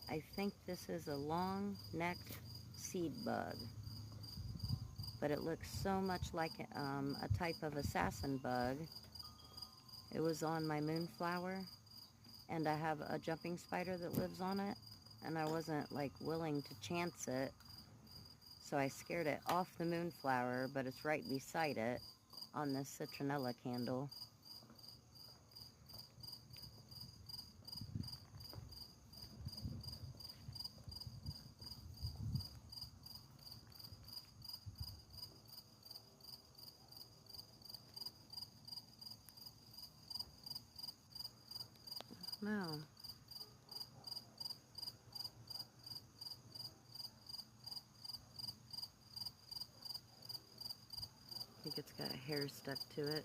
I think this is a long-necked seed bug, but it looks so much like a type of assassin bug. It was on my moonflower, and I have a jumping spider that lives on it, and I wasn't like willing to chance it, so I scared it off the moonflower, but it's right beside it on this citronella candle. No. I think it's got a hair stuck to it.